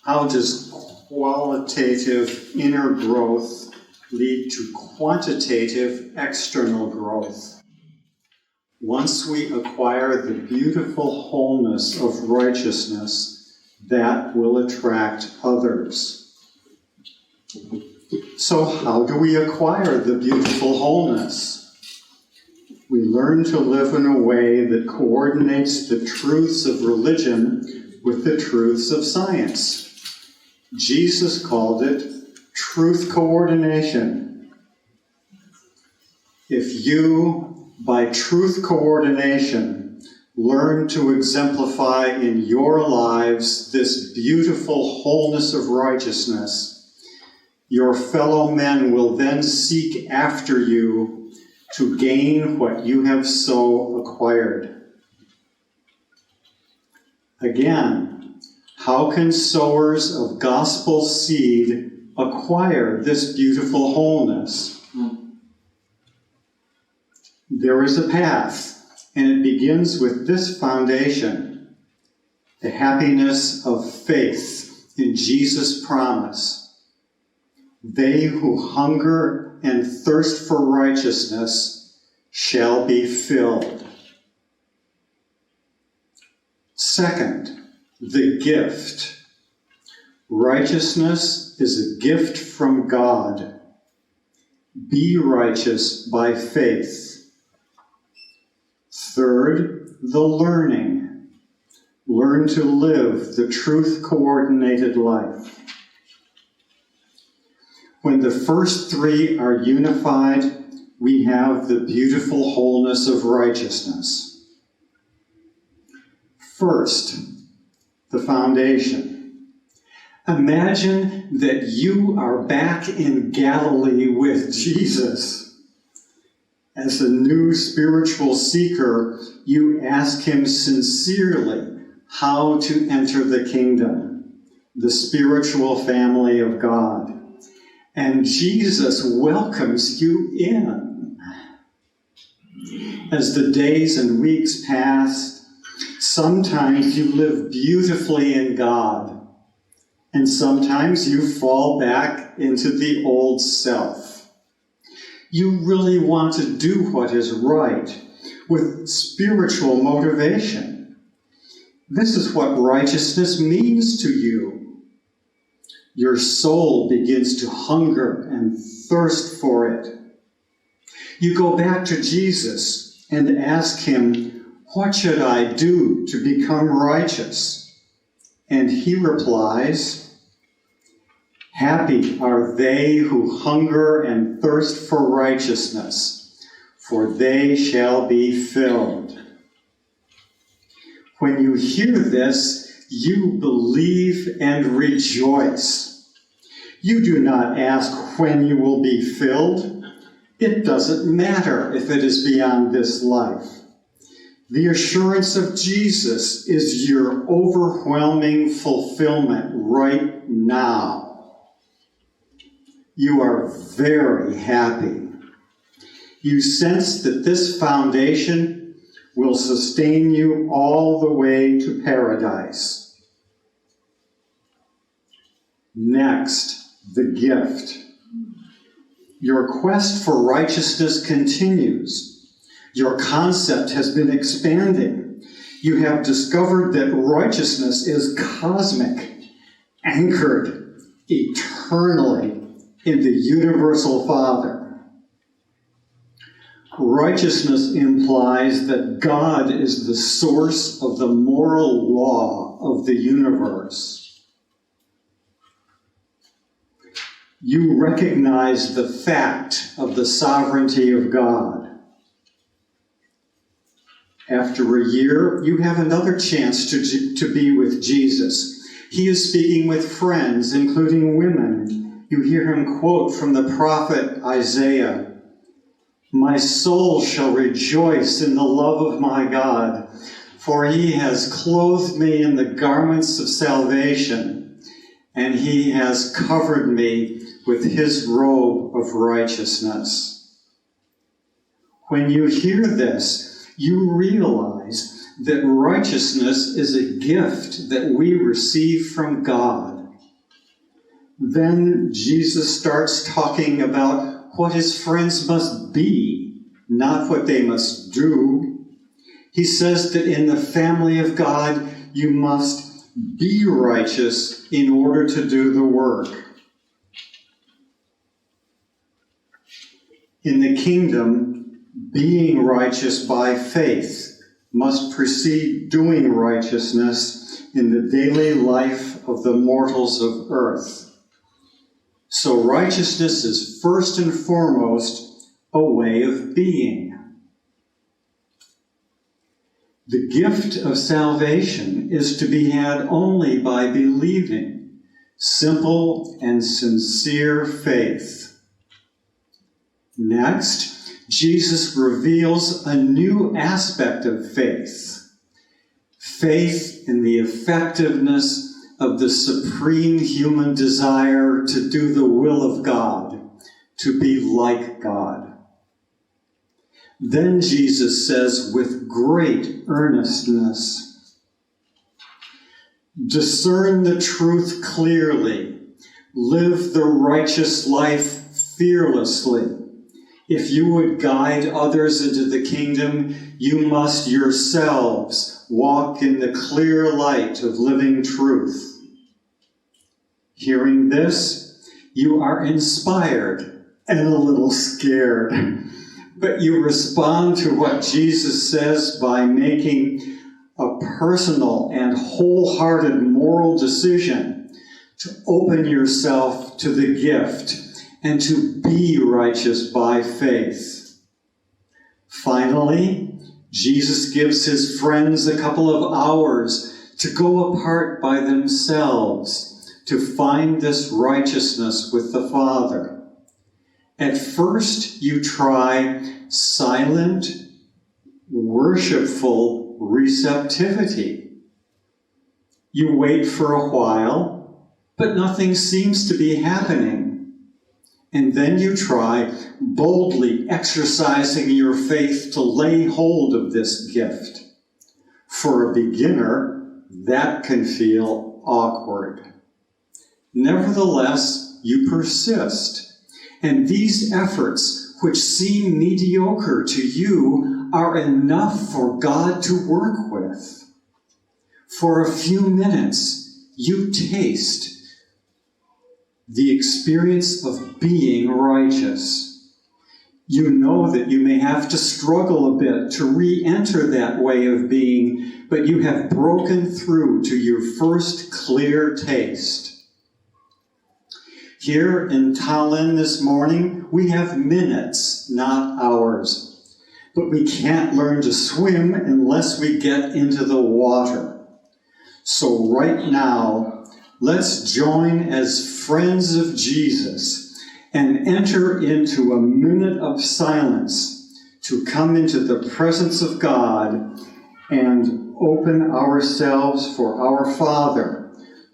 How does qualitative inner growth lead to quantitative external growth? Once we acquire the beautiful wholeness of righteousness, that will attract others. So how do we acquire the beautiful wholeness? We learn to live in a way that coordinates the truths of religion with the truths of science. Jesus called it truth coordination. If you, by truth coordination, learn to exemplify in your lives this beautiful wholeness of righteousness, your fellow men will then seek after you to gain what you have so acquired. Again, how can sowers of gospel seed acquire this beautiful wholeness? There is a path, and it begins with this foundation, the happiness of faith in Jesus' promise. They who hunger and thirst for righteousness shall be filled. Second, the gift. Righteousness is a gift from God. Be righteous by faith. Third, the learning. Learn to live the truth-coordinated life. When the first three are unified, we have the beautiful wholeness of righteousness. First, the foundation. Imagine that you are back in Galilee with Jesus. As a new spiritual seeker, you ask him sincerely how to enter the kingdom, the spiritual family of God. And Jesus welcomes you in. As the days and weeks pass, sometimes you live beautifully in God, and sometimes you fall back into the old self. You really want to do what is right with spiritual motivation. This is what righteousness means to you. Your soul begins to hunger and thirst for it. You go back to Jesus and ask him, "What should I do to become righteous?" And he replies, "Happy are they who hunger and thirst for righteousness, for they shall be filled." When you hear this, you believe and rejoice. You do not ask when you will be filled. It doesn't matter if it is beyond this life. The assurance of Jesus is your overwhelming fulfillment right now. You are very happy. You sense that this foundation will sustain you all the way to paradise. Next, the gift. Your quest for righteousness continues. Your concept has been expanding. You have discovered that righteousness is cosmic, anchored eternally in the universal Father. Righteousness implies that God is the source of the moral law of the universe. You recognize the fact of the sovereignty of God. After a year, you have another chance to be with Jesus. He is speaking with friends, including women. You hear him quote from the prophet Isaiah, "My soul shall rejoice in the love of my God, for he has clothed me in the garments of salvation, and he has covered me with his robe of righteousness." When you hear this, you realize that righteousness is a gift that we receive from God. Then Jesus starts talking about what his friends must be, not what they must do. He says that in the family of God, you must be righteous in order to do the work. In the kingdom, being righteous by faith must precede doing righteousness in the daily life of the mortals of earth. So righteousness is first and foremost a way of being. The gift of salvation is to be had only by believing, simple and sincere faith. Next, Jesus reveals a new aspect of faith. Faith in the effectiveness of the supreme human desire to do the will of God, to be like God. Then Jesus says with great earnestness, discern the truth clearly, live the righteous life fearlessly. If you would guide others into the kingdom, you must yourselves walk in the clear light of living truth. Hearing this, you are inspired and a little scared. But you respond to what Jesus says by making a personal and wholehearted moral decision to open yourself to the gift and to be righteous by faith. Finally, Jesus gives his friends a couple of hours to go apart by themselves to find this righteousness with the Father. At first, you try silent, worshipful receptivity. You wait for a while, but nothing seems to be happening. And then you try boldly exercising your faith to lay hold of this gift. For a beginner, that can feel awkward. Nevertheless, you persist. And these efforts, which seem mediocre to you, are enough for God to work with. For a few minutes, you taste the experience of being righteous. You know that you may have to struggle a bit to re-enter that way of being, but you have broken through to your first clear taste. Here in Tallinn this morning, we have minutes, not hours. But we can't learn to swim unless we get into the water. So right now, let's join as friends of Jesus and enter into a minute of silence to come into the presence of God and open ourselves for our Father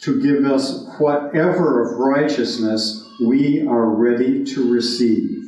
to give us whatever of righteousness we are ready to receive.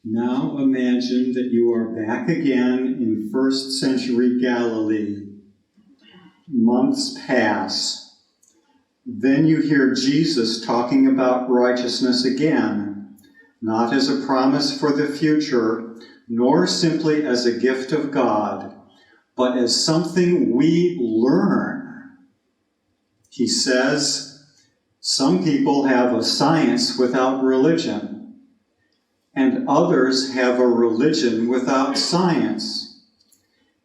Now imagine that you are back again in first century Galilee. Months pass. Then you hear Jesus talking about righteousness again, not as a promise for the future, nor simply as a gift of God, but as something we learn. He says, some people have a science without religion, and others have a religion without science.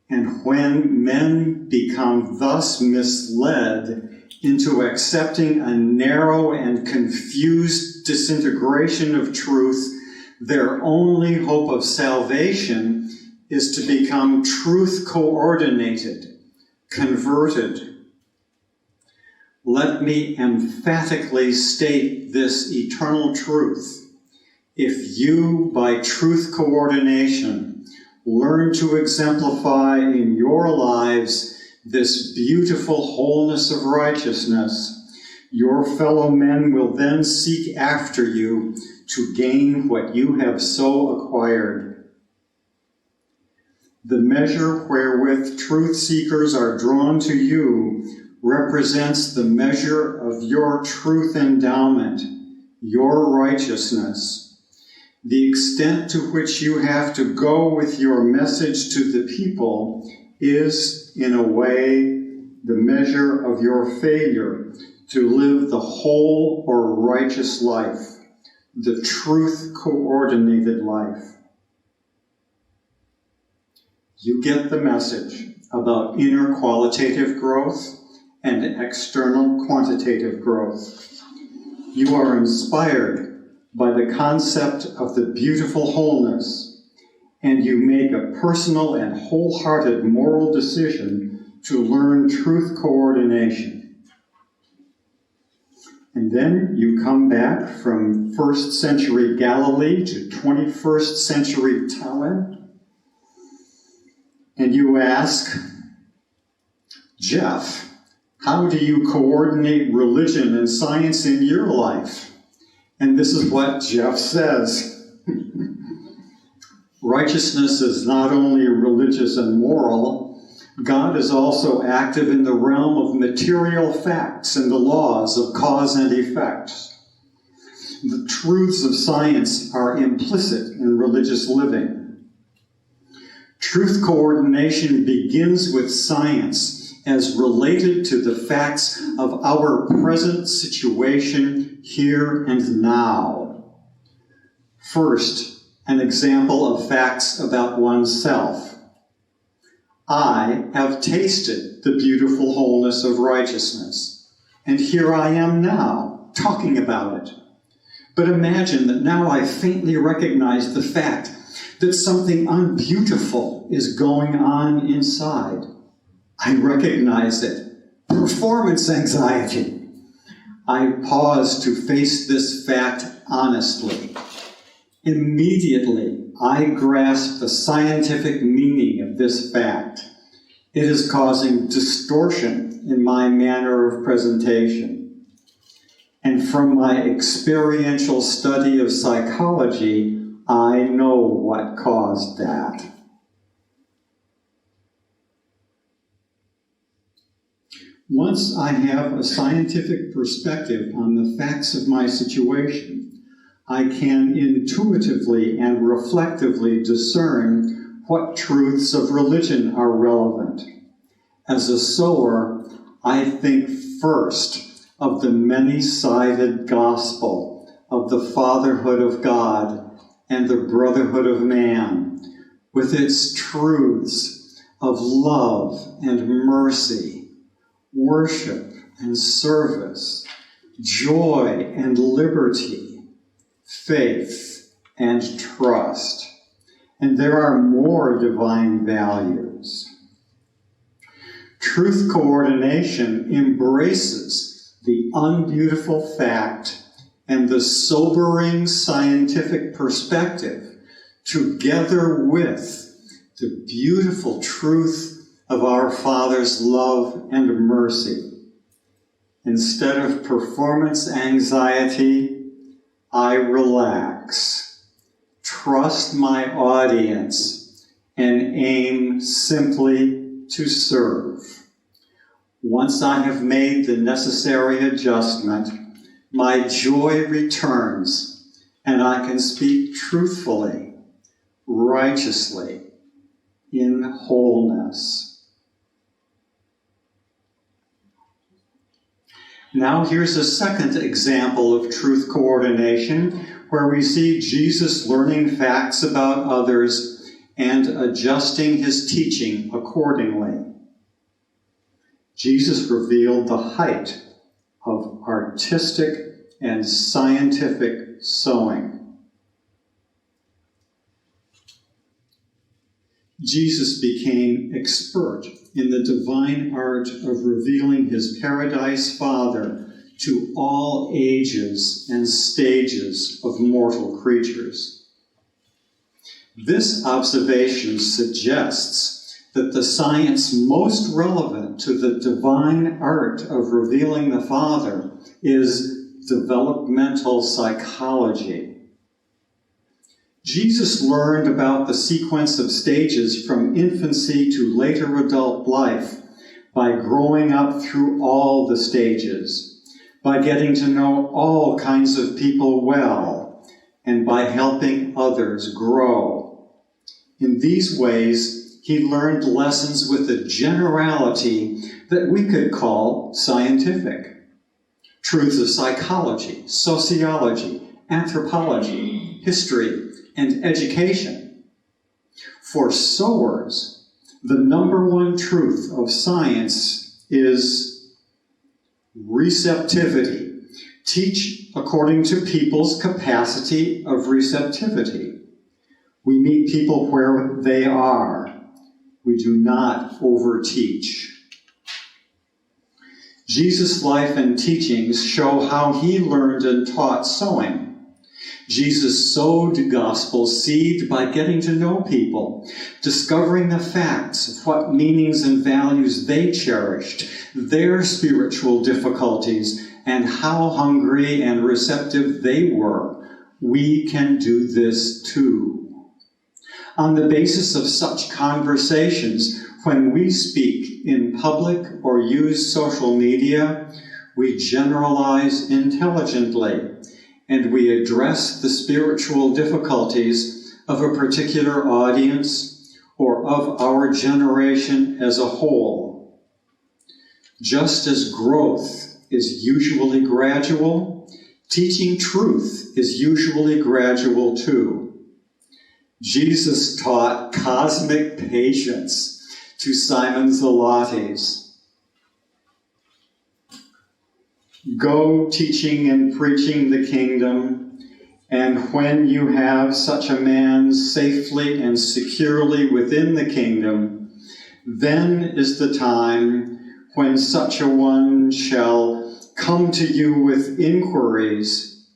And when men become thus misled into accepting a narrow and confused disintegration of truth, their only hope of salvation is to become truth-coordinated, converted. Let me emphatically state this eternal truth. If you, by truth coordination, learn to exemplify in your lives this beautiful wholeness of righteousness, your fellow men will then seek after you to gain what you have so acquired. The measure wherewith truth seekers are drawn to you represents the measure of your truth endowment, your righteousness. The extent to which you have to go with your message to the people is, in a way, the measure of your failure to live the whole or righteous life, the truth-coordinated life. You get the message about inner qualitative growth and external quantitative growth. You are inspired by the concept of the beautiful wholeness, and you make a personal and wholehearted moral decision to learn truth coordination. And then you come back from 1st century Galilee to 21st century Tallinn, and you ask, Jeff, how do you coordinate religion and science in your life? And this is what Jeff says. Righteousness is not only religious and moral, God is also active in the realm of material facts and the laws of cause and effect. The truths of science are implicit in religious living. Truth coordination begins with science as related to the facts of our present situation here and now. First, an example of facts about oneself. I have tasted the beautiful wholeness of righteousness, and here I am now, talking about it. But imagine that now I faintly recognize the fact that something unbeautiful is going on inside. I recognize it. Performance anxiety. I pause to face this fact honestly. Immediately, I grasp the scientific meaning of this fact. It is causing distortion in my manner of presentation. And from my experiential study of psychology, I know what caused that. Once I have a scientific perspective on the facts of my situation, I can intuitively and reflectively discern what truths of religion are relevant. As a sower, I think first of the many-sided gospel of the fatherhood of God and the brotherhood of man, with its truths of love and mercy, worship and service, joy and liberty, faith and trust. And there are more divine values. Truth coordination embraces the unbeautiful fact and the sobering scientific perspective together with the beautiful truth of our Father's love and mercy. Instead of performance anxiety, I relax, trust my audience, and aim simply to serve. Once I have made the necessary adjustment, my joy returns, and I can speak truthfully, righteously, in wholeness. Now here's a second example of truth coordination, where we see Jesus learning facts about others and adjusting his teaching accordingly. Jesus revealed the height of artistic and scientific sowing. Jesus became expert in the divine art of revealing his paradise Father to all ages and stages of mortal creatures. This observation suggests that the science most relevant to the divine art of revealing the Father is developmental psychology. Jesus learned about the sequence of stages from infancy to later adult life by growing up through all the stages, by getting to know all kinds of people well, and by helping others grow. In these ways, he learned lessons with a generality that we could call scientific. Truths of psychology, sociology, anthropology, history, and education. For sowers, the number one truth of science is receptivity. Teach according to people's capacity of receptivity. We meet people where they are. We do not overteach. Jesus' life and teachings show how he learned and taught sowing. Jesus sowed gospel seed by getting to know people, discovering the facts of what meanings and values they cherished, their spiritual difficulties, and how hungry and receptive they were. We can do this too. On the basis of such conversations, when we speak in public or use social media, we generalize intelligently, and we address the spiritual difficulties of a particular audience or of our generation as a whole. Just as growth is usually gradual, teaching truth is usually gradual too. Jesus taught cosmic patience to Simon Zelotes. Go teaching and preaching the kingdom, and when you have such a man safely and securely within the kingdom, then is the time when such a one shall come to you with inquiries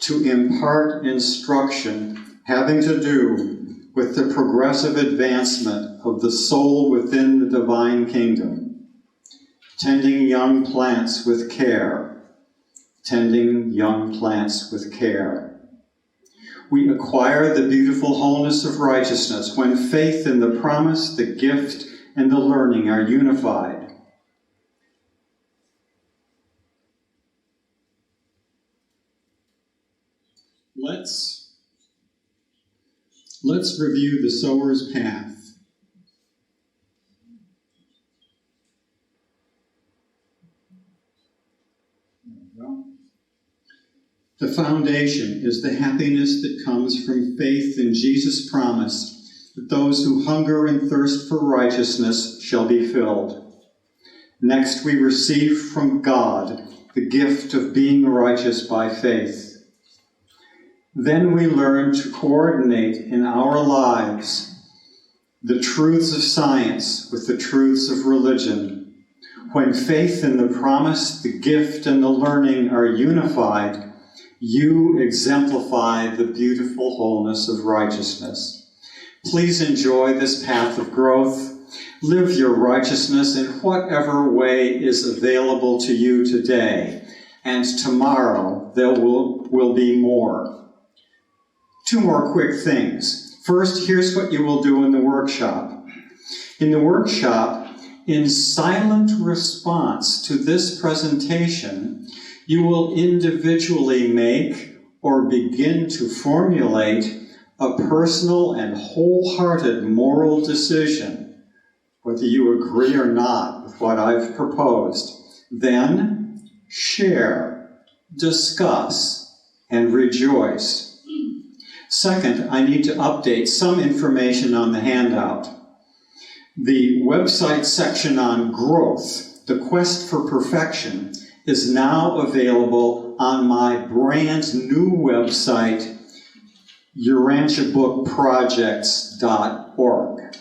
to impart instruction having to do with the progressive advancement of the soul within the divine kingdom. Tending young plants with care. Tending young plants with care. We acquire the beautiful wholeness of righteousness when faith in the promise, the gift, and the learning are unified. Let's review the sower's path. The foundation is the happiness that comes from faith in Jesus' promise that those who hunger and thirst for righteousness shall be filled. Next, we receive from God the gift of being righteous by faith. Then we learn to coordinate in our lives the truths of science with the truths of religion. When faith in the promise, the gift, and the learning are unified, you exemplify the beautiful wholeness of righteousness. Please enjoy this path of growth. Live your righteousness in whatever way is available to you today, and tomorrow there will be more. Two more quick things. First, here's what you will do in the workshop. In the workshop, in silent response to this presentation, you will individually make or begin to formulate a personal and wholehearted moral decision, whether you agree or not with what I've proposed. Then, share, discuss, and rejoice. Second, I need to update some information on the handout. The website section on growth, the quest for perfection, is now available on my brand new website, urantiabookprojects.org.